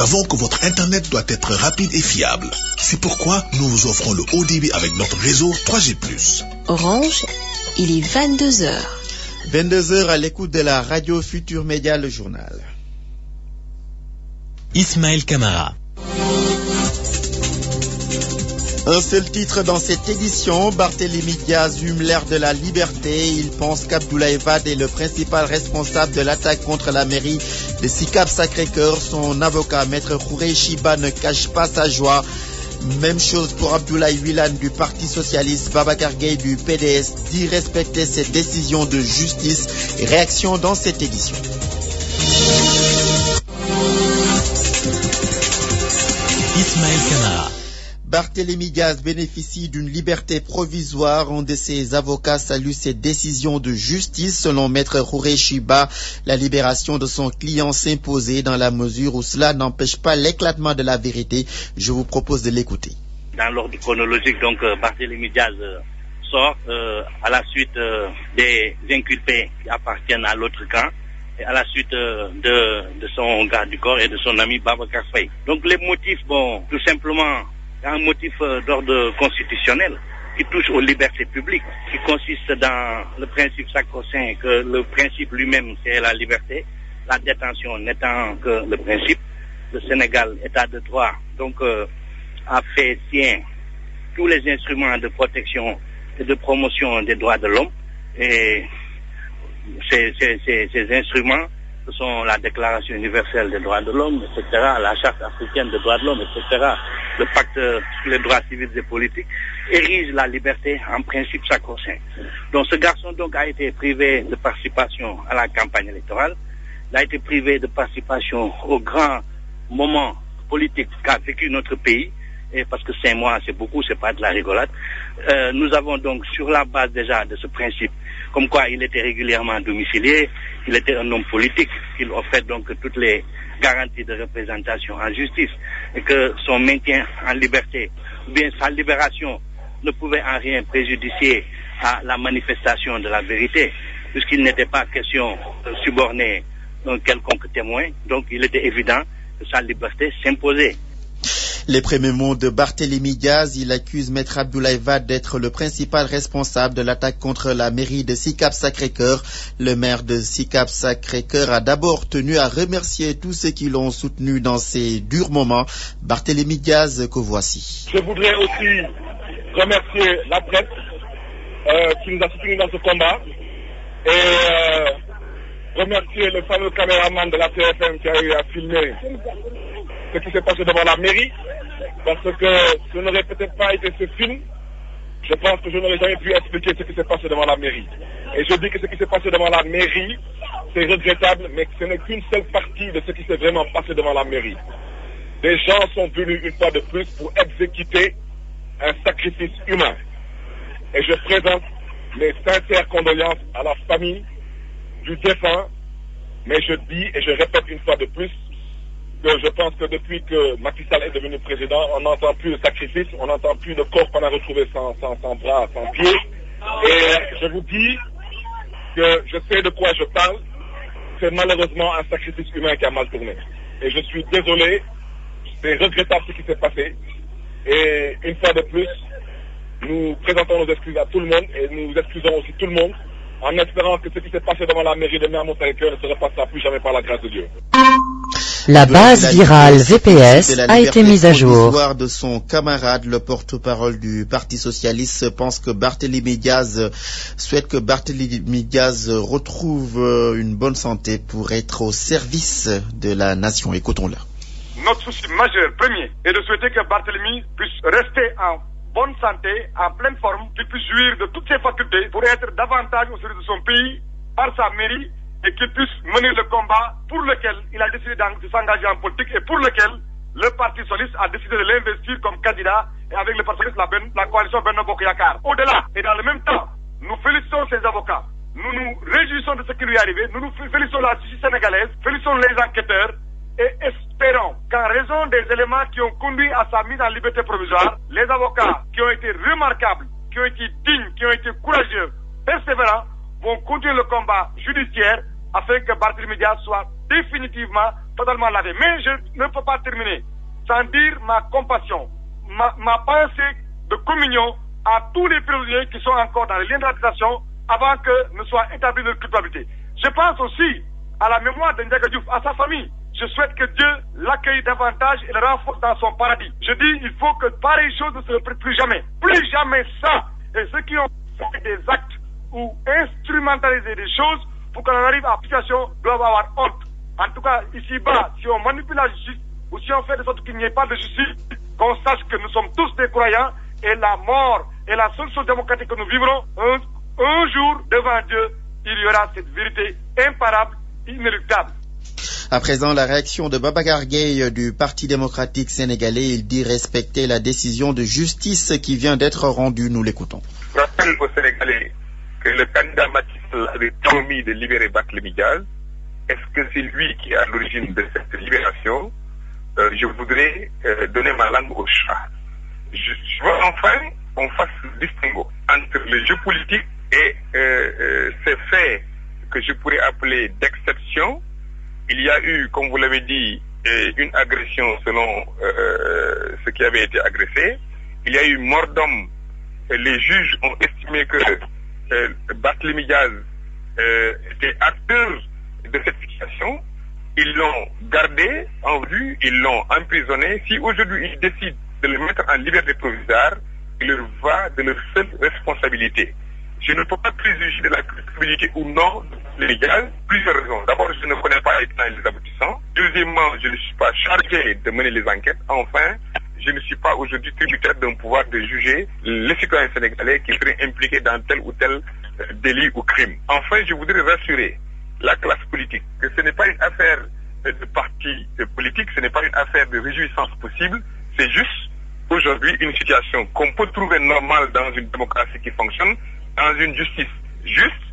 savons que votre Internet doit être rapide et fiable. C'est pourquoi nous vous offrons le haut débit avec notre réseau 3G+. Orange, il est 22h. 22h à l'écoute de la radio Futur Média, le journal. Ismaël Camara. Un seul titre dans cette édition, Barthélémy Diaz hume l'air de la liberté. Il pense qu'Abdoulaye Wade est le principal responsable de l'attaque contre la mairie de Sicap Sacré-Cœur. Son avocat, Maître Khourey Chiba, ne cache pas sa joie. Même chose pour Abdoulaye Wilane du Parti Socialiste. Babacar Gueye du PDS dit respecter cette décision de justice. Réaction dans cette édition. Ismaël Camara. Barthélémy Diaz bénéficie d'une liberté provisoire. Un de ses avocats salue cette décision de justice. Selon Maître Khourey Chiba, la libération de son client s'imposait dans la mesure où cela n'empêche pas l'éclatement de la vérité. Je vous propose de l'écouter. Dans l'ordre chronologique, donc Barthélémy Diaz sort à la suite des inculpés qui appartiennent à l'autre camp et à la suite de son garde du corps et de son ami Babacar Faye. Donc les motifs, tout simplement, un motif d'ordre constitutionnel qui touche aux libertés publiques, qui consiste dans le principe sacro-saint que le principe lui-même c'est la liberté, la détention n'étant que le principe. Le Sénégal, État de droit, donc a fait sien tous les instruments de protection et de promotion des droits de l'homme. Et ces instruments, ce sont la Déclaration universelle des droits de l'homme, etc., la Charte africaine des droits de l'homme, etc., le Pacte sur les droits civils et politiques, érige la liberté en principe sacro-saint. Donc ce garçon donc a été privé de participation à la campagne électorale, il a été privé de participation au grand moment politique qu'a vécu notre pays, et parce que 5 mois c'est beaucoup, c'est pas de la rigolade. Nous avons donc sur la base déjà de ce principe, comme quoi il était régulièrement domicilié, il était un homme politique, il offrait donc toutes les garanties de représentation en justice, et que son maintien en liberté, ou bien sa libération, ne pouvait en rien préjudicier à la manifestation de la vérité, puisqu'il n'était pas question de suborner un quelconque témoin, donc il était évident que sa liberté s'imposait. Les premiers mots de Barthélémy Diaz, il accuse Maître Abdoulaye Wade d'être le principal responsable de l'attaque contre la mairie de Sicap Sacré-Cœur. Le maire de Sicap Sacré-Cœur a d'abord tenu à remercier tous ceux qui l'ont soutenu dans ces durs moments. Barthélémy Diaz, que voici. Je voudrais aussi remercier la presse qui nous a soutenus dans ce combat et remercier le fameux caméraman de la TFM qui a eu à filmer ce qui s'est passé devant la mairie, parce que ce n'aurait peut-être pas été ce film, je pense que je n'aurais jamais pu expliquer ce qui s'est passé devant la mairie. Et je dis que ce qui s'est passé devant la mairie, c'est regrettable, mais que ce n'est qu'une seule partie de ce qui s'est vraiment passé devant la mairie. Des gens sont venus une fois de plus pour exécuter un sacrifice humain. Et je présente mes sincères condoléances à la famille du défunt, mais je dis et je répète une fois de plus, que je pense que depuis que Macky Sall est devenu président, on n'entend plus de sacrifice, on n'entend plus de corps qu'on a retrouvé sans bras, sans pieds. Et je vous dis que je sais de quoi je parle. C'est malheureusement un sacrifice humain qui a mal tourné. Et je suis désolé, c'est regrettable ce qui s'est passé. Et une fois de plus, nous présentons nos excuses à tout le monde et nous excusons aussi tout le monde en espérant que ce qui s'est passé devant la mairie de Mermoz-Sacré-Cœur ne se repassera plus jamais par la grâce de Dieu. La base virale VPS a été mise à jour. L'histoire de son camarade, le porte-parole du Parti Socialiste, pense que Barthélémy Diaz souhaite que Barthélémy Diaz retrouve une bonne santé pour être au service de la nation. Écoutons-le. Notre souci majeur, premier, est de souhaiter que Barthélémy puisse rester en bonne santé, en pleine forme, qu'il puisse jouir de toutes ses facultés pour être davantage au service de son pays, par sa mairie, et qu'il puisse mener le combat pour lequel il a décidé de s'engager en politique et pour lequel le Parti Socialiste a décidé de l'investir comme candidat et avec le Parti Socialiste, la coalition Benno Bokk Yakaar. Au-delà, et dans le même temps, nous félicitons ses avocats. Nous nous réjouissons de ce qui lui est arrivé. Nous félicitons la justice sénégalaise, félicitons les enquêteurs et espérons qu'en raison des éléments qui ont conduit à sa mise en liberté provisoire, les avocats qui ont été remarquables, qui ont été dignes, qui ont été courageux, persévérants, vont continuer le combat judiciaire afin que Barthélémy Diaz soit définitivement totalement lavé. Mais je ne peux pas terminer sans dire ma compassion, ma pensée de communion à tous les prisonniers qui sont encore dans les liens de radicalisation avant que ne soit établie leur culpabilité. Je pense aussi à la mémoire de Ndiaga Diouf, à sa famille. Je souhaite que Dieu l'accueille davantage et le renforce dans son paradis. Je dis, il faut que pareille chose ne se répète plus jamais. Plus jamais ça. Et ceux qui ont fait des actes ou instrumentalisé des choses pour qu'on en arrive à la situation doivent avoir honte. En tout cas, ici-bas, si on manipule la justice ou si on fait de sorte qu'il n'y ait pas de justice, qu'on sache que nous sommes tous des croyants et la mort est la seule chose démocratique que nous vivrons. Un jour, devant Dieu, il y aura cette vérité imparable, inéluctable. À présent, la réaction de Babacar Gaye du Parti démocratique sénégalais. Il dit respecter la décision de justice qui vient d'être rendue. Nous l'écoutons. Je rappelle aux Sénégalais que le candidat Macky Sall avait promis de libérer Barthélémy Diaz. Est-ce que c'est lui qui est à l'origine de cette libération? Je voudrais donner ma langue au chat. Je veux enfin qu'on fasse le distinguo entre le jeu politique et ces faits que je pourrais appeler d'exception. Il y a eu, comme vous l'avez dit, une agression selon ce qui avait été agressé. Il y a eu mort d'homme. Les juges ont estimé que Barthélémy Diaz était acteur de cette situation. Ils l'ont gardé en vue, ils l'ont emprisonné. Si aujourd'hui ils décident de le mettre en liberté provisoire, il leur va de leur seule responsabilité. Je ne peux pas préjuger de la culpabilité ou non de Diaz. Plusieurs raisons. D'abord, je ne connais pas les tenants et les aboutissants. Deuxièmement, je ne suis pas chargé de mener les enquêtes. Enfin, je ne suis pas aujourd'hui tributaire d'un pouvoir de juger les citoyens sénégalais qui seraient impliqués dans tel ou tel délit ou crime. Enfin, je voudrais rassurer la classe politique que ce n'est pas une affaire de parti politique, ce n'est pas une affaire de réjouissance possible, c'est juste aujourd'hui une situation qu'on peut trouver normale dans une démocratie qui fonctionne, dans une justice juste,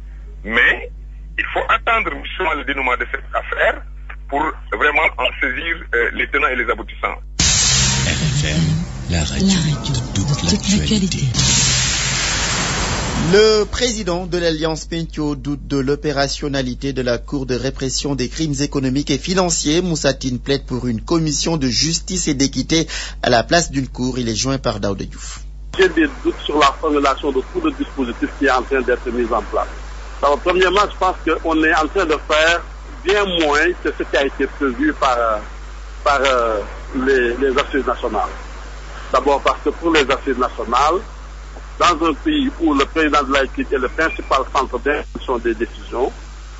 mais il faut attendre justement le dénouement de cette affaire pour vraiment en saisir les tenants et les aboutissants. RFM, la radio de toute l'actualité. Le président de l'Alliance Pencco doute de l'opérationnalité de la Cour de répression des crimes économiques et financiers. Moussa Tine plaide pour une commission de justice et d'équité à la place d'une cour. Il est joint par Daouda Diouf. J'ai des doutes sur la formulation de tout le dispositif qui est en train d'être mis en place. Alors, premièrement, je pense qu'on est en train de faire bien moins que ce qui a été prévu par les assises nationales. D'abord parce que pour les assises nationales, dans un pays où le président de la République est le principal centre d'instruction des décisions,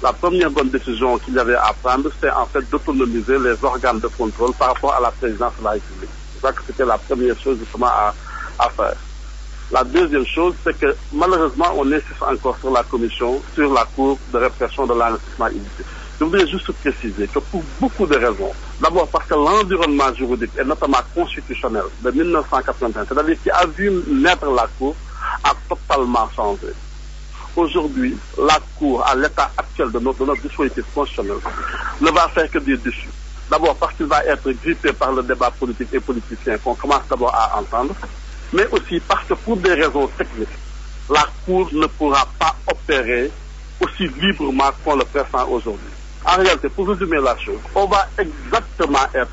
la première bonne décision qu'il y avait à prendre, c'est en fait d'autonomiser les organes de contrôle par rapport à la présidence de la République. Je crois que c'était la première chose justement à faire. La deuxième chose, c'est que malheureusement, on insiste encore sur la commission, sur la Cour de répression de l'enrichissement illicite. Je voudrais juste préciser que pour beaucoup de raisons, d'abord parce que l'environnement juridique, et notamment constitutionnel, de 1981, c'est-à-dire qui a vu naître la Cour, a totalement changé. Aujourd'hui, la Cour, à l'état actuel de notre dispositif constitutionnel, ne va faire que des dessus. D'abord parce qu'il va être grippé par le débat politique et politicien qu'on commence d'abord à entendre, mais aussi parce que pour des raisons techniques, la Cour ne pourra pas opérer aussi librement qu'on le pressent aujourd'hui. En réalité, pour résumer la chose, on va exactement être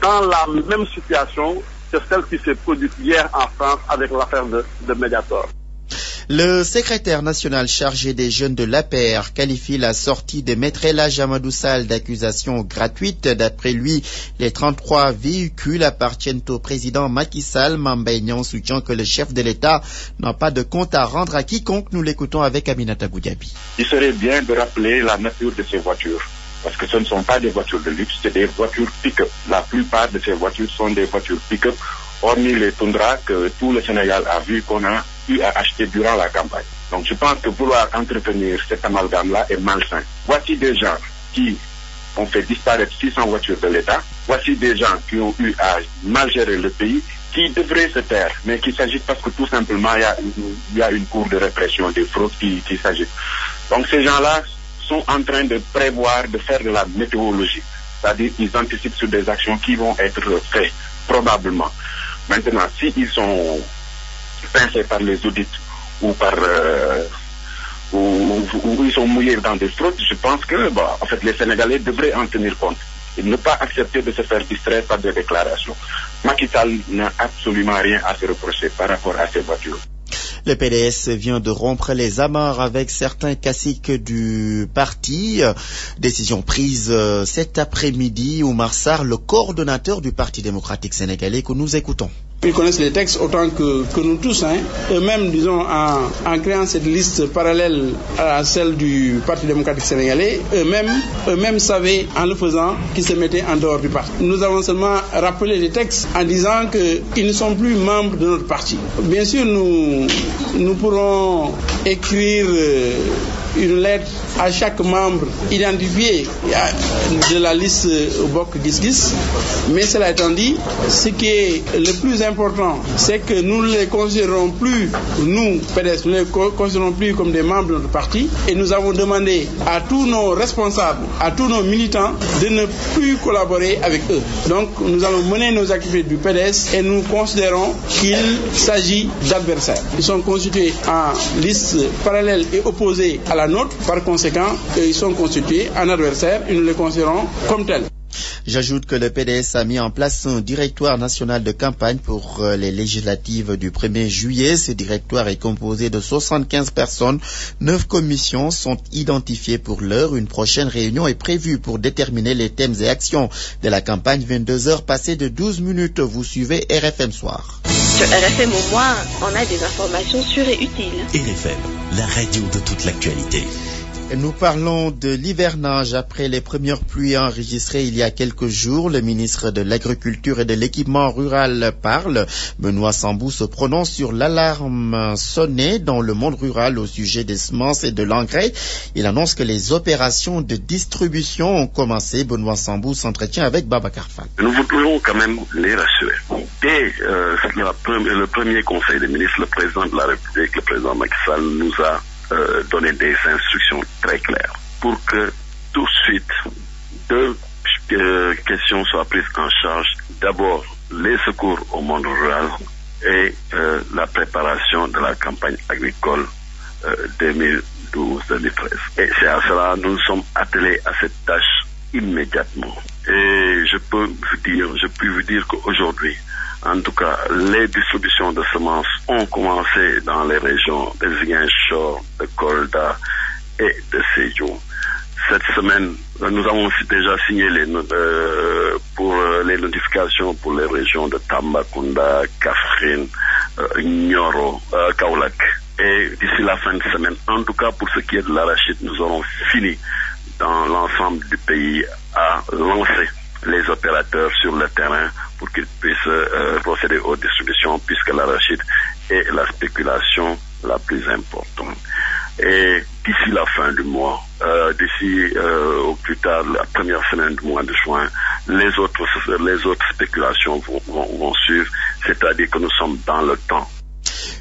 dans la même situation que celle qui s'est produite hier en France avec l'affaire de Mediator. Le secrétaire national chargé des jeunes de l'APR qualifie la sortie de Maître El Hadji Amadou Sall d'accusations gratuites. D'après lui, les 33 véhicules appartiennent au président Macky Sall. Mame Mbaye Niang soutient que le chef de l'État n'a pas de compte à rendre à quiconque. Nous l'écoutons avec Aminata Goudiaby. Il serait bien de rappeler la nature de ces voitures. Parce que ce ne sont pas des voitures de luxe, c'est des voitures pick-up. La plupart de ces voitures sont des voitures pick-up, hormis les Tundra que tout le Sénégal a vu qu'on a eu à acheter durant la campagne. Donc je pense que vouloir entretenir cet amalgame-là est malsain. Voici des gens qui ont fait disparaître 600 voitures de l'État. Voici des gens qui ont eu à mal gérer le pays, qui devraient se taire, mais qui s'agit parce que tout simplement il y a une cour de répression des fraudes qui s'agit. Donc ces gens-là sont en train de prévoir, de faire de la météorologie. C'est-à-dire qu'ils anticipent sur des actions qui vont être faites, probablement. Maintenant, s'ils sont pincés par les audits ou par ou ils sont mouillés dans des fraudes, je pense que en fait, les Sénégalais devraient en tenir compte. ne pas accepter de se faire distraire par des déclarations. Macky Sall n'a absolument rien à se reprocher par rapport à ces voitures. Le PDS vient de rompre les amarres avec certains caciques du parti. Décision prise cet après-midi. Oumar Sarr, le coordonnateur du Parti démocratique sénégalais, que nous écoutons. Ils connaissent les textes autant que nous tous. Eux-mêmes, disons, en créant cette liste parallèle à celle du Parti démocratique sénégalais, eux-mêmes savaient, en le faisant, qu'ils se mettaient en dehors du parti. Nous avons seulement rappelé les textes en disant qu'ils ne sont plus membres de notre parti. Bien sûr, nous pourrons écrire une lettre à chaque membre identifié de la liste Bokk Gis Gis, mais cela étant dit, ce qui est le plus important, c'est que nous ne les considérons plus, nous, PDS, nous ne les considérons plus comme des membres de notre parti, et nous avons demandé à tous nos responsables, à tous nos militants, de ne plus collaborer avec eux. Donc, nous allons mener nos activités du PDS et nous considérons qu'il s'agit d'adversaires. Ils sont constitués en liste parallèle et opposée à la nôtre, par conséquent, ils sont constitués en adversaires et nous les considérons comme tels. J'ajoute que le PDS a mis en place un directoire national de campagne pour les législatives du 1er juillet. Ce directoire est composé de 75 personnes. 9 commissions sont identifiées pour l'heure. Une prochaine réunion est prévue pour déterminer les thèmes et actions de la campagne. 22 heures passées de 12 minutes. Vous suivez RFM Soir. Sur RFM au moins, on a des informations sûres et utiles. RFM, la radio de toute l'actualité. Nous parlons de l'hivernage après les premières pluies enregistrées il y a quelques jours. Le ministre de l'Agriculture et de l'Équipement rural parle. Benoît Sambou se prononce sur l'alarme sonnée dans le monde rural au sujet des semences et de l'engrais. Il annonce que les opérations de distribution ont commencé. Benoît Sambou s'entretient avec Babacar Fall. Nous voudrions quand même les rassurer. Dès le premier conseil des ministres, le président de la République, le président Macky Sall, nous a donner des instructions très claires pour que tout de suite 2 questions soient prises en charge. D'abord, les secours au monde rural et la préparation de la campagne agricole 2012-2013. Et c'est à cela que nous nous sommes attelés à cette tâche immédiatement. Et je puis vous dire qu'aujourd'hui, en tout cas, les distributions de semences ont commencé dans les régions de Ziguinchor, de Kolda et de Sédhiou. Cette semaine, nous avons déjà signé pour les notifications pour les régions de Tambacounda, Kaffrine, Nioro, Kaolack. Et d'ici la fin de semaine, en tout cas pour ce qui est de l'arachide, nous aurons fini dans l'ensemble du pays à lancer les opérateurs sur le terrain pour qu'ils puissent procéder aux distributions, puisque l'arachide est la spéculation la plus importante. Et d'ici la fin du mois, au plus tard la première semaine du mois de juin, les autres spéculations vont suivre, c'est-à-dire que nous sommes dans le temps.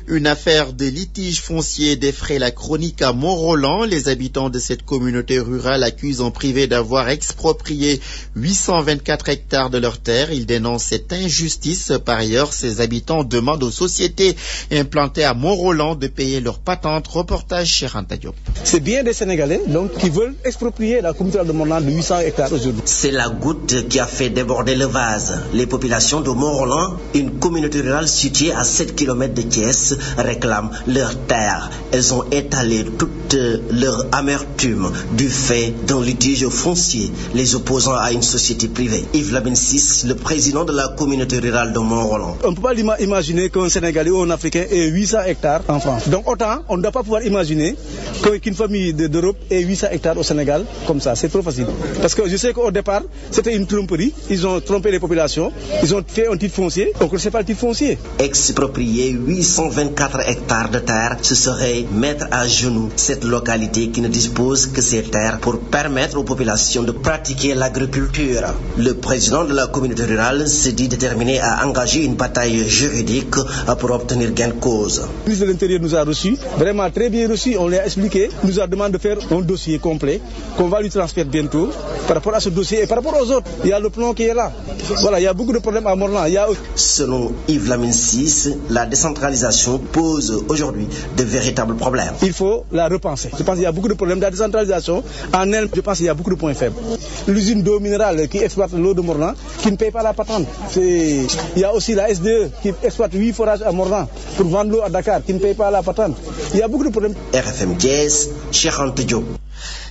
Une affaire de litige foncier défraie la chronique à Mont-Roland. Les habitants de cette communauté rurale accusent en privé d'avoir exproprié 824 hectares de leurs terres. Ils dénoncent cette injustice. Par ailleurs, ces habitants demandent aux sociétés implantées à Mont-Roland de payer leurs patentes. Reportage chez Anta Diop. C'est bien des Sénégalais qui veulent exproprier la communauté de Mont-Roland de 800 hectares aujourd'hui. C'est la goutte qui a fait déborder le vase. Les populations de Mont-Roland, une communauté rurale située à 7 km de Thiès, réclament leurs terres. Elles ont étalé toute leur amertume du fait d'un litige foncier les opposant à une société privée. Yves Labensis, le président de la communauté rurale de Mont-Roland. On ne peut pas imaginer qu'un Sénégalais ou un Africain ait 800 hectares en France. Donc autant, on ne doit pas pouvoir imaginer qu'une famille d'Europe ait 800 hectares au Sénégal comme ça. C'est trop facile. Parce que je sais qu'au départ, c'était une tromperie. Ils ont trompé les populations. Ils ont fait un titre foncier. Donc ce n'est pas le titre foncier. Exproprier 824 hectares de terre, ce serait mettre à genoux cette localité qui ne dispose que ces terres pour permettre aux populations de pratiquer l'agriculture. Le président de la communauté rurale se dit déterminé à engager une bataille juridique pour obtenir gain de cause. Le ministre de l'Intérieur nous a reçus, vraiment très bien reçus, on lui a expliqué, nous a demandé de faire un dossier complet qu'on va lui transférer bientôt par rapport à ce dossier et par rapport aux autres. Il y a le plan qui est là. Voilà, il y a beaucoup de problèmes à Mont-Roland. Selon Yves Laminsis, la décentralisation pose aujourd'hui de véritables problèmes. Il faut la repartir penser. Je pense qu'il y a beaucoup de problèmes. La décentralisation, en elle, je pense qu'il y a beaucoup de points faibles. L'usine d'eau minérale qui exploite l'eau de Morlan, qui ne paye pas la patente. Il y a aussi la SDE qui exploite 8 forages à Morlan pour vendre l'eau à Dakar, qui ne paye pas la patente. Il y a beaucoup de problèmes. RFM Jazz, Cheikh Anta Diop.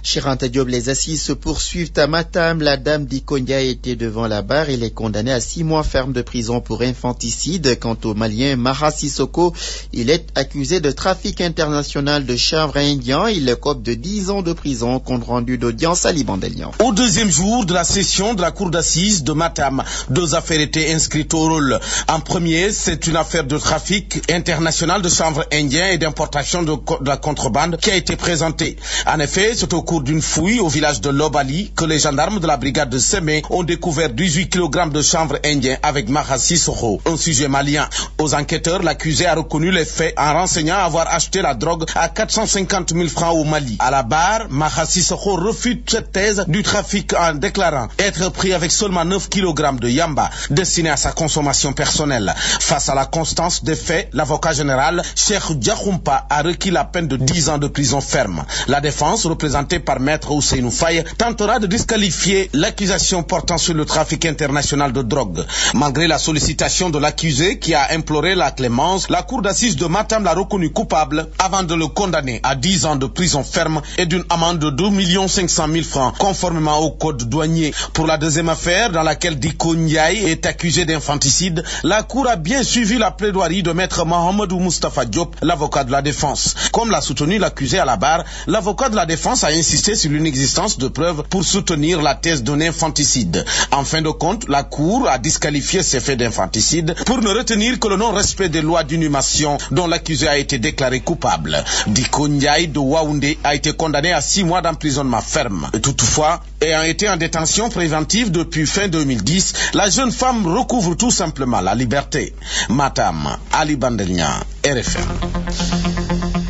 Cheikh Anta Diop, les assises se poursuivent à Matam. La dame d'Ikonia était devant la barre. Il est condamné à 6 mois ferme de prison pour infanticide. Quant au Malien Maha Sissoko, il est accusé de trafic international de chanvre indien. Il écope de 10 ans de prison. Compte rendu d'audience à Libandelian. Au deuxième jour de la session de la cour d'assises de Matam, 2 affaires étaient inscrites au rôle. En premier, c'est une affaire de trafic international de chanvre indien et d'importation de la contrebande qui a été présentée. En effet, c'est au cours d'une fouille au village de Lobali que les gendarmes de la brigade de Sémé ont découvert 18 kg de chanvre indien avec Maha Sissoko, un sujet malien. Aux enquêteurs, l'accusé a reconnu les faits en renseignant avoir acheté la drogue à 450 000 francs au Mali. À la barre, Maha Sissoko refute cette thèse du trafic en déclarant être pris avec seulement 9 kg de yamba destiné à sa consommation personnelle. Face à la constance des faits, l'avocat général Cheikh Diakhoumpa a requis la peine de 10 ans de prison ferme. La défense, représentée par Maître Ousseinou Faye, tentera de disqualifier l'accusation portant sur le trafic international de drogue. Malgré la sollicitation de l'accusé qui a imploré la clémence, la cour d'assises de Matam l'a reconnu coupable avant de le condamner à 10 ans de prison ferme et d'une amende de 2 500 000 francs conformément au code douanier. Pour la deuxième affaire, dans laquelle Diko Ndiaye est accusé d'infanticide, la cour a bien suivi la plaidoirie de Maître Mohamedou Moustapha Diop, l'avocat de la défense. Comme l'a soutenu l'accusé à la barre, l'avocat de la défense a insisté sur l'inexistence de preuves pour soutenir la thèse d'un infanticide. En fin de compte, la Cour a disqualifié ces faits d'infanticide pour ne retenir que le non-respect des lois d'inhumation dont l'accusé a été déclaré coupable. Diko Ndiaye de Waoundé a été condamné à 6 mois d'emprisonnement ferme. Toutefois, ayant été en détention préventive depuis fin 2010, la jeune femme recouvre tout simplement la liberté. Matam, Ali Bandelnia, RFM.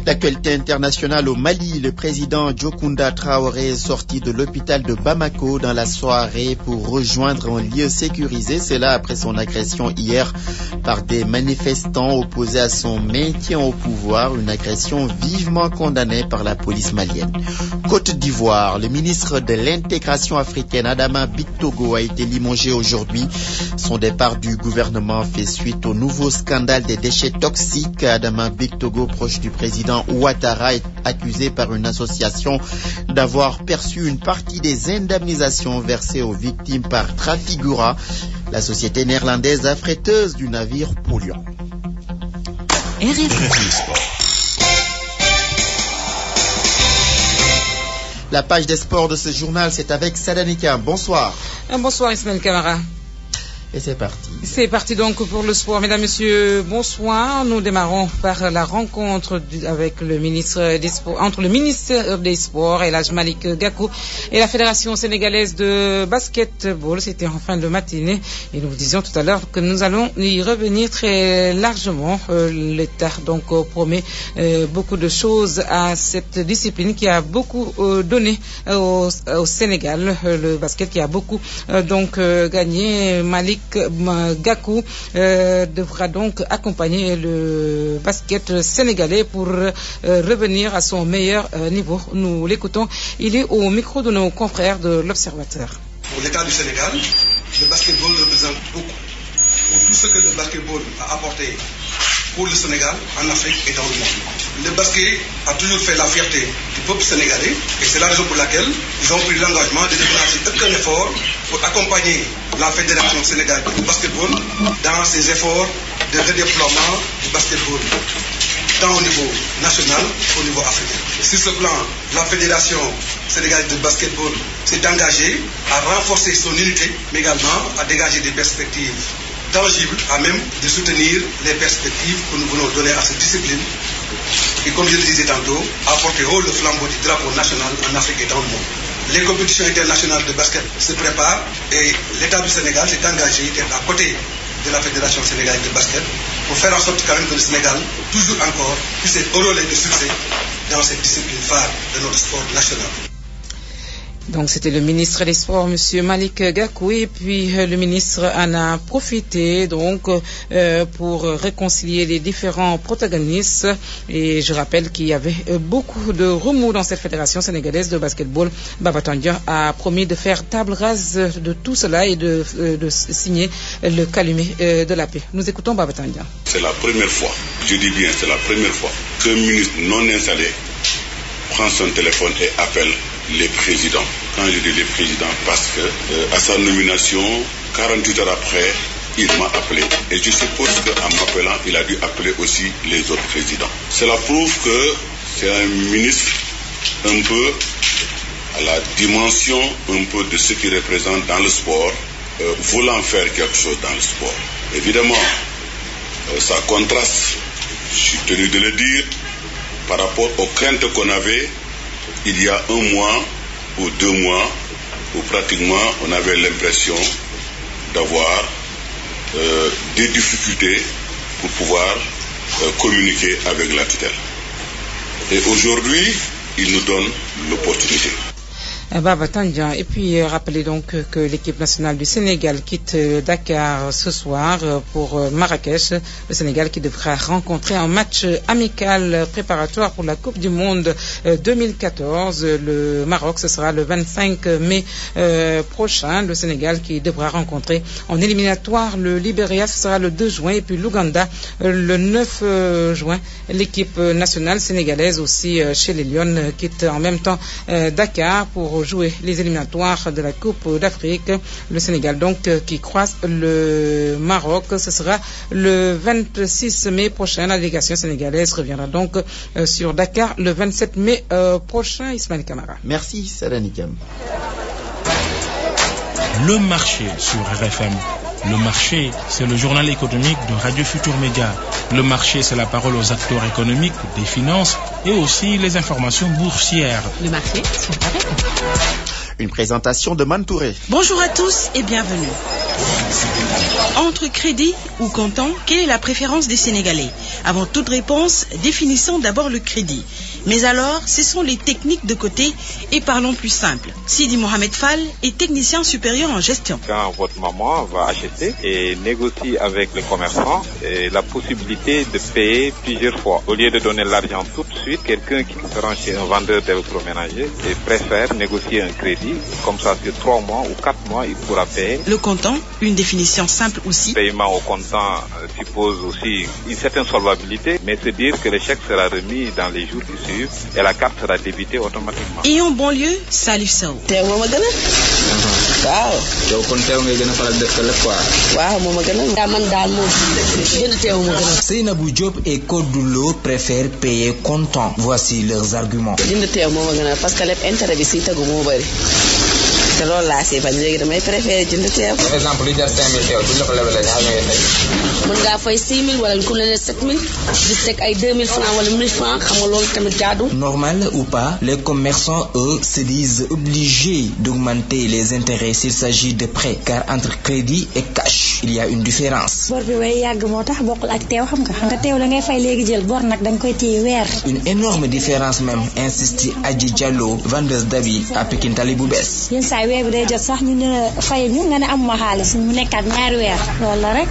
L'actualité internationale au Mali, le président Djokunda Traoré est sorti de l'hôpital de Bamako dans la soirée pour rejoindre un lieu sécurisé. Cela après son agression hier par des manifestants opposés à son maintien au pouvoir, une agression vivement condamnée par la police malienne. Côte d'Ivoire, le ministre de l'intégration africaine Adama Bictogo a été limogé aujourd'hui. Son départ du gouvernement fait suite au nouveau scandale des déchets toxiques. Adama Bictogo, proche du président Ouattara, est accusé par une association d'avoir perçu une partie des indemnisations versées aux victimes par Trafigura, la société néerlandaise affréteuse du navire polluant. La page des sports de ce journal, c'est avec Sadanika. Bonsoir. Bonsoir Ismaël Camara. Et c'est parti. C'est parti donc pour le sport. Mesdames, Messieurs, bonsoir. Nous démarrons par la rencontre avec le ministre des Sports, entre le ministre des Sports, Elhadji Malick Gakou, et la Fédération sénégalaise de basketball. C'était en fin de matinée. Et nous vous disions tout à l'heure que nous allons y revenir très largement. L'État donc promet beaucoup de choses à cette discipline qui a beaucoup donné au Sénégal. Le basket qui a beaucoup gagné. Malick Gakou devra donc accompagner le basket sénégalais pour revenir à son meilleur niveau. Nous l'écoutons, il est au micro de nos confrères de l'Observateur. Pour l'État du Sénégal, le basketball représente beaucoup. Pour tout ce que le basketball a apporté pour le Sénégal, en Afrique et dans le monde. Le basket a toujours fait la fierté du peuple sénégalais et c'est la raison pour laquelle ils ont pris l'engagement de déplacer aucun effort pour accompagner la Fédération sénégalaise du basketball dans ses efforts de redéploiement du basketball, tant au niveau national qu'au niveau africain. Sur ce plan, la Fédération sénégalaise de basketball s'est engagée à renforcer son unité, mais également à dégager des perspectives tangible à même de soutenir les perspectives que nous voulons donner à cette discipline et, comme je le disais tantôt, apporter haut le flambeau du drapeau national en Afrique et dans le monde. Les compétitions internationales de basket se préparent et l'État du Sénégal s'est engagé d'être à côté de la Fédération sénégalaise de basket pour faire en sorte quand même que le Sénégal, toujours encore, puisse être enrôlé de succès dans cette discipline phare de notre sport national. Donc c'était le ministre des Sports, Monsieur Malik Gakou, et puis le ministre en a profité donc pour réconcilier les différents protagonistes. Et je rappelle qu'il y avait beaucoup de remous dans cette fédération sénégalaise de basketball. Baba Tandian a promis de faire table rase de tout cela et de signer le calumet de la paix. Nous écoutons Baba Tandian. C'est la première fois, je dis bien c'est la première fois, qu'un ministre non installé prend son téléphone et appelle les présidents. Quand je dis les présidents, parce que à sa nomination, 48 heures après, il m'a appelé. Et je suppose qu'en m'appelant, il a dû appeler aussi les autres présidents. Cela prouve que c'est un ministre un peu à la dimension un peu de ce qu'il représente dans le sport, voulant faire quelque chose dans le sport. Évidemment, ça contraste, je suis tenu de le dire, par rapport aux craintes qu'on avait il y a un mois ou 2 mois, où pratiquement on avait l'impression d'avoir des difficultés pour pouvoir communiquer avec la tutelle. Et aujourd'hui, il nous donne l'opportunité. Baba Tandian. Et puis rappelez donc que l'équipe nationale du Sénégal quitte Dakar ce soir pour Marrakech. Le Sénégal qui devra rencontrer un match amical préparatoire pour la Coupe du Monde 2014. Le Maroc, ce sera le 25 mai prochain. Le Sénégal qui devra rencontrer en éliminatoire le Libéria, ce sera le 2 juin. Et puis l'Ouganda le 9 juin. L'équipe nationale sénégalaise aussi chez les Lions quitte en même temps Dakar pour jouer les éliminatoires de la Coupe d'Afrique. Le Sénégal donc qui croise le Maroc, ce sera le 26 mai prochain. La délégation sénégalaise reviendra donc sur Dakar le 27 mai prochain. Ismaël Camara. Merci Saranikam. Le marché sur RFM. Le marché, c'est le journal économique de Radio Futur Média. Le marché, c'est la parole aux acteurs économiques, des finances et aussi les informations boursières. Le marché sur RFM. Une présentation de Mantouré. Bonjour à tous et bienvenue. Entre crédit ou comptant, quelle est la préférence des Sénégalais? Avant toute réponse, définissons d'abord le crédit. Mais alors, ce sont les techniques de côté et parlons plus simple. Sidi Mohamed Fall est technicien supérieur en gestion. Quand votre maman va acheter et négocie avec le commerçant la possibilité de payer plusieurs fois. Au lieu de donner l'argent tout de suite, quelqu'un qui se rend chez un vendeur d'électroménager préfère négocier un crédit. Comme ça, sur 3 mois ou 4 mois, il pourra payer. Le comptant, une définition simple aussi. Le paiement au comptant suppose aussi une certaine solvabilité, mais c'est dire que le chèque sera remis dans les jours qui suivent et la carte sera débitée automatiquement. Et en banlieue, Salif Sow. Seynabou Diop et Kodulo préfèrent payer comptant. Voici leurs arguments. Parce que l'intérêt te loolu laa see bañ léegi damay préféré jënd teew. par exemple li jar 5000 teew bu ñu la ko lebalee ñaar ngay fay. mën ngaa fay 6000 wala ku la ne 7000 di teg ay 2000 francs wala 1000 francs xam nga loolu tamit jaadu. Normal ou pas, les commerçants eux se disent obligés d'augmenter les intérêts s'il s'agit de prêts, car entre crédit et cash il y a une différence. bor bi way yàgg moo tax bokkul ak teew xam nga teew la ngay fay léegi jël bor nag da nga koy téye weer. Une énorme différence même, insiste Adji Diallo, vendeuse d'habits à Pikine Tali bu bees. weer bi day jot sax ñu ne fay ñu nga ne amuma xaalis mu nekkaat ñaari weer loolu la rek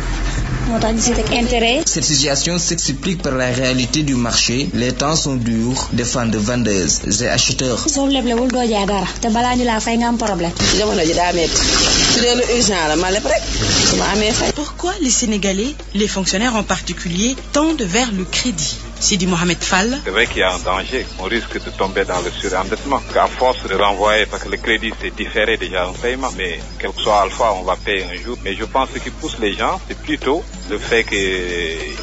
moo tax ñu si teg intérêt. Cette situation s'explique par la réalité du marché. Les temps sont durs, défendent vendeuses et acheteurs. soo leblewul doo jaay dara te balaa ñu laa fay nga am problème. jamono ji daa metti su dee lu urgent la ma leb rek su ma amee fay. Pourquoi les Sénégalais, les fonctionnaires en particulier, tendent vers le crédit? Sidi Mohamed Fall. C'est vrai qu'il y a un danger. On risque de tomber dans le surendettement. À force de renvoyer, parce que le crédit c'est différé déjà un paiement, mais quel que soit alpha, on va payer un jour. Mais je pense que ce qui pousse les gens, c'est plutôt le fait que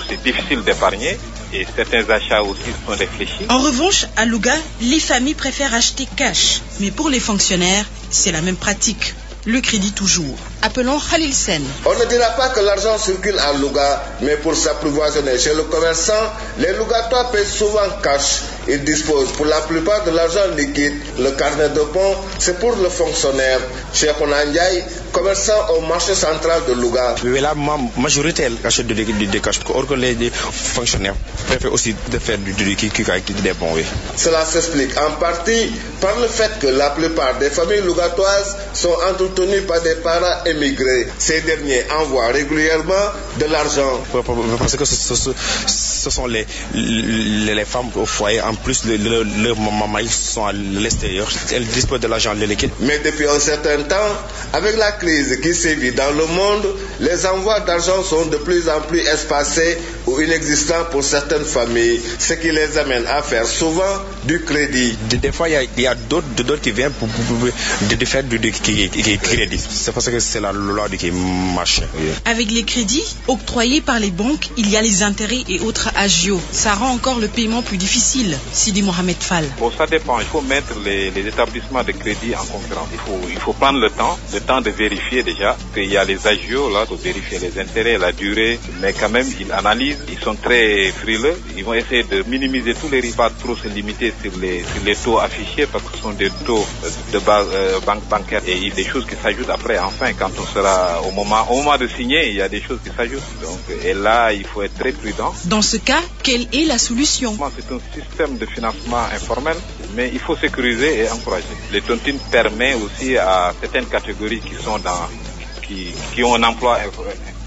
c'est difficile d'épargner et certains achats aussi sont réfléchis. En revanche, à Louga, les familles préfèrent acheter cash. Mais pour les fonctionnaires, c'est la même pratique. Le crédit toujours. Appelons Khalil Sen. On ne dira pas que l'argent circule à Louga, mais pour s'approvisionner chez le commerçant, les Lougatois paient souvent cash Ils disposent pour la plupart de l'argent liquide. Le carnet de pont, c'est pour le fonctionnaire. Cheikh Ndiaye, commerçant au marché central de Louga. La majorité achète du cash, or que les fonctionnaires préfèrent aussi de faire des bons. Cela s'explique en partie par le fait que la plupart des familles lougatoises sont entretenues par des parents émigrés. Ces derniers envoient régulièrement de l'argent. Parce que ce sont les femmes au foyer, en plus leurs mamans sont à l'extérieur, elles disposent de l'argent liquide. Mais depuis un certain temps, avec la crise qui sévit dans le monde, les envois d'argent sont de plus en plus espacés ou inexistants pour certaines familles, ce qui les amène à faire souvent du crédit. Des fois, il y a d'autres qui viennent pour faire du crédit. C'est parce que c'est la loi qui marche. Avec les crédits octroyés par les banques, il y a les intérêts et autres agios. Ça rend encore le paiement plus difficile. Sidi Mohamed Fall. Bon, ça dépend. Il faut mettre les établissements de crédit en concurrence. Il faut prendre le temps de vérifier déjà qu'il y a les agios là, de vérifier les intérêts, la durée, mais quand même ils analysent, ils sont très frileux, ils vont essayer de minimiser tous les risques, pas trop se limiter sur les taux affichés parce que ce sont des taux de base bancaire et des choses qui s'ajoutent après. Enfin, quand on sera au moment de signer, il y a des choses qui s'ajoutent. Donc, et là, il faut être très prudent. Dans ce cas, quelle est la solution? C'est un système de financement informel, mais il faut sécuriser et encourager. Les tontines permet aussi à certaines catégories qui ont un emploi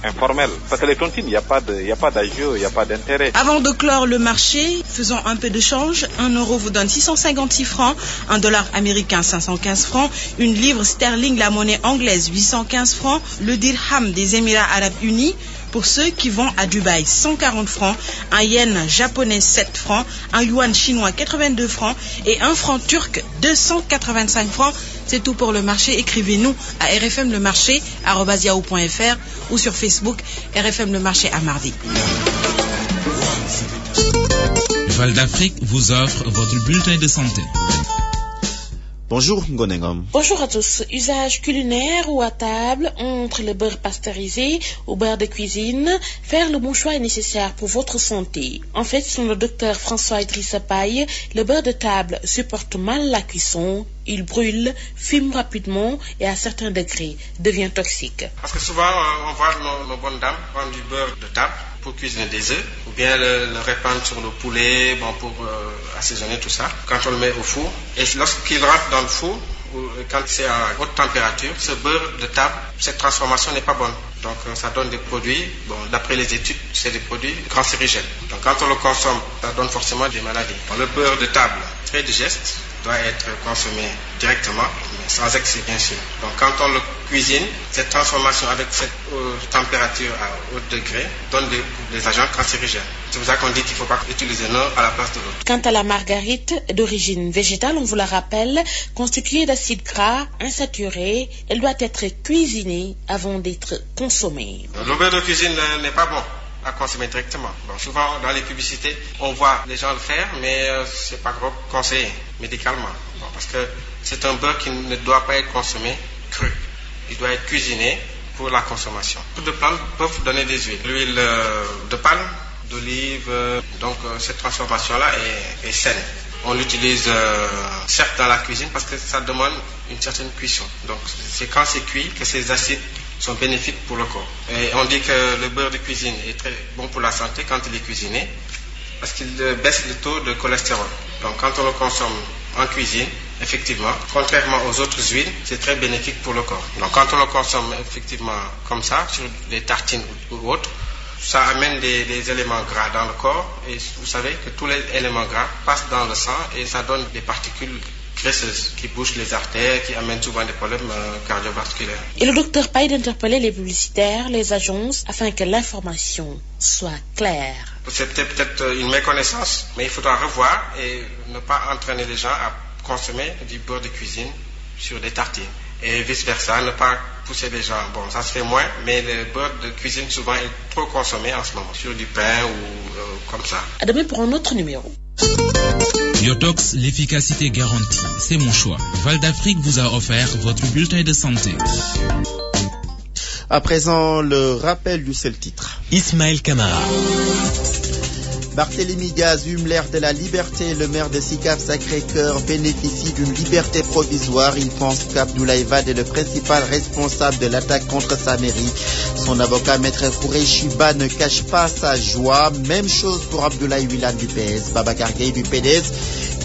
informel. Parce que les tontines, il n'y a pas d'agio, il n'y a pas d'intérêt. Avant de clore le marché, faisons un peu de change. 1 euro vous donne 656 francs, $1 américain 515 francs, une livre sterling, la monnaie anglaise 815 francs, le dirham des Émirats Arabes Unis, pour ceux qui vont à Dubaï, 140 francs, un yen japonais 7 francs, un yuan chinois 82 francs et un franc turc 285 francs. C'est tout pour le marché. Écrivez-nous à rfmlemarché@yahoo.fr ou sur Facebook RFM Le Marché à mardi. Val d'Afrique vous offre votre bulletin de santé. Bonjour Ngonengom. Bonjour à tous. Usage culinaire ou à table entre le beurre pasteurisé ou beurre de cuisine, faire le bon choix est nécessaire pour votre santé. En fait, selon le docteur François Idrissa Paye, le beurre de table supporte mal la cuisson, il brûle, fume rapidement et à certains degrés devient toxique. Parce que souvent on voit nos bonnes dames prendre du beurre de table pour cuisiner des œufs, ou bien le répandre sur le poulet, pour assaisonner tout ça. Quand on le met au four, et lorsqu'il rentre dans le four, ou quand c'est à haute température, ce beurre de table, cette transformation n'est pas bonne. Donc ça donne des produits, d'après les études, c'est des produits cancérigènes. Donc quand on le consomme, ça donne forcément des maladies. Le beurre de table, très digeste, doit être consommé directement, mais sans excès bien sûr. Donc quand on le cuisine, cette transformation avec cette température à haut degré donne des agents cancérigènes. C'est pour ça qu'on dit qu'il ne faut pas utiliser l'un à la place de l'autre. Quant à la marguerite d'origine végétale, on vous la rappelle, constituée d'acides gras insaturés, elle doit être cuisinée avant d'être consommée. Le beurre de cuisine n'est pas bon à consommer directement. Souvent dans les publicités, on voit les gens le faire, mais c'est pas trop conseillé médicalement. Parce que c'est un beurre qui ne doit pas être consommé cru. Il doit être cuisiné pour la consommation. Beaucoup de plantes peuvent donner des huiles. L'huile de palme, d'olive, donc cette transformation-là est saine. On l'utilise certes dans la cuisine parce que ça demande une certaine cuisson. Donc c'est quand c'est cuit que ces acides sont bénéfiques pour le corps. Et on dit que le beurre de cuisine est très bon pour la santé quand il est cuisiné parce qu'il baisse le taux de cholestérol. Donc quand on le consomme en cuisine, effectivement, contrairement aux autres huiles, c'est très bénéfique pour le corps. Donc quand on le consomme effectivement comme ça, sur des tartines ou autres, ça amène des éléments gras dans le corps et vous savez que tous les éléments gras passent dans le sang et ça donne des particules graisseuses qui bouchent les artères, qui amènent souvent des problèmes cardiovasculaires. Et le docteur Paye d'interpeller les publicitaires, les agences, afin que l'information soit claire. C'est peut-être une méconnaissance, mais il faudra revoir et ne pas entraîner les gens à consommer du beurre de cuisine sur des tartines. Et vice-versa, ne pas pousser les gens. Bon, ça se fait moins, mais le beurre de cuisine souvent est trop consommé en ce moment, sur du pain ou comme ça. À demain pour un autre numéro. Biotox, l'efficacité garantie, c'est mon choix. Val d'Afrique vous a offert votre bulletin de santé. À présent, le rappel du seul titre. Ismaël Kamara. Barthélémy Diaz hume l'air de la liberté. Le maire de Sicap Sacré-Cœur bénéficie d'une liberté provisoire. Il pense qu'Abdoulaye Wade est le principal responsable de l'attaque contre sa mairie. Son avocat, Maître Kourechi Ba, ne cache pas sa joie. Même chose pour Abdoulaye Wilane du PS. Babacar Gueye du PDS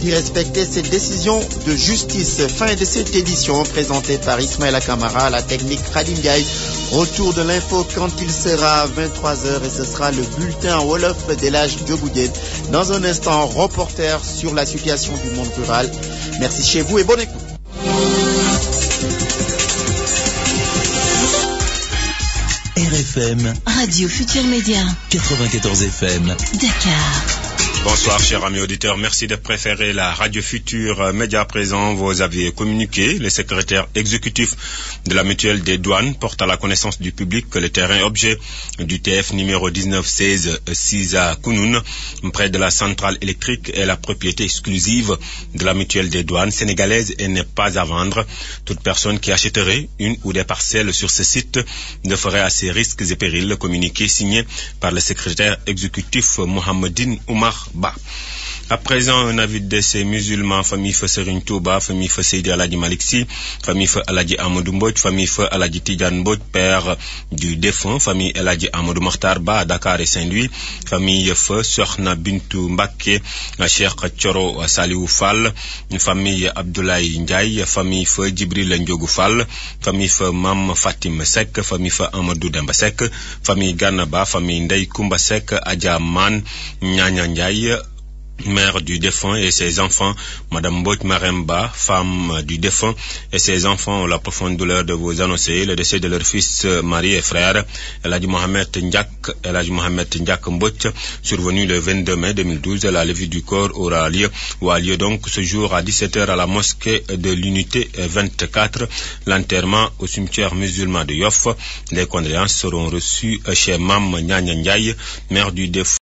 qui respectait cette décision de justice. Fin de cette édition présentée par Ismaël Kamara, la technique Khadim Gaye. Retour de l'info quand il sera 23h et ce sera le bulletin Wolof d'Elhadji Diogou-Diène. Dans un instant, reporter sur la situation du monde rural. Merci chez vous et bonne écoute. RFM Radio Futur Média 94 FM Dakar. Bonsoir chers amis auditeurs, merci de préférer la Radio Futur Média. Présent, vous aviez communiqué. Le secrétaire exécutif de la mutuelle des douanes porte à la connaissance du public que le terrain objet du TF numéro 1916 à Kounoune, près de la centrale électrique, est la propriété exclusive de la mutuelle des douanes sénégalaise et n'est pas à vendre. Toute personne qui achèterait une ou des parcelles sur ce site ne ferait à ses risques et périls. Communiqué signé par le secrétaire exécutif Mohamedine Oumar Ba. À présent, un avis de ces musulmans, famille Feu Serigne Touba, famille Feu Seydi Aladji Malick Sy, famille Feu Aladji Amadou Mbodj, famille Feu Aladji Tidiane Mbodj, père du défunt, famille Aladji Amadou Mokhtar Ba à Dakar et Saint-Louis, famille Feu Sokhna Bintou Mbacké, Cheikh Thioro Saliou Fall, famille Abdoulaye Ndiaye, famille Feu Djibril Ndiogou Fall, famille Feu Mam Fatim Seck, famille Feu Amadou Demba Seck, famille Gana Ba, famille Ndeye Koumba Seck, Adja Man, Nyanya Ndiaye, mère du défunt et ses enfants, Madame Mbodj Maremba, femme du défunt et ses enfants ont la profonde douleur de vous annoncer le décès de leur fils, mari et frère, Elhadji Mohamed Ndiak Mbodj, survenu le 22 mai 2012. La levée du corps aura lieu donc ce jour à 17h à la mosquée de l'unité 24. L'enterrement au cimetière musulman de Yoff. Les condoléances seront reçues chez Mam Nyanya Ndiaye, mère du défunt.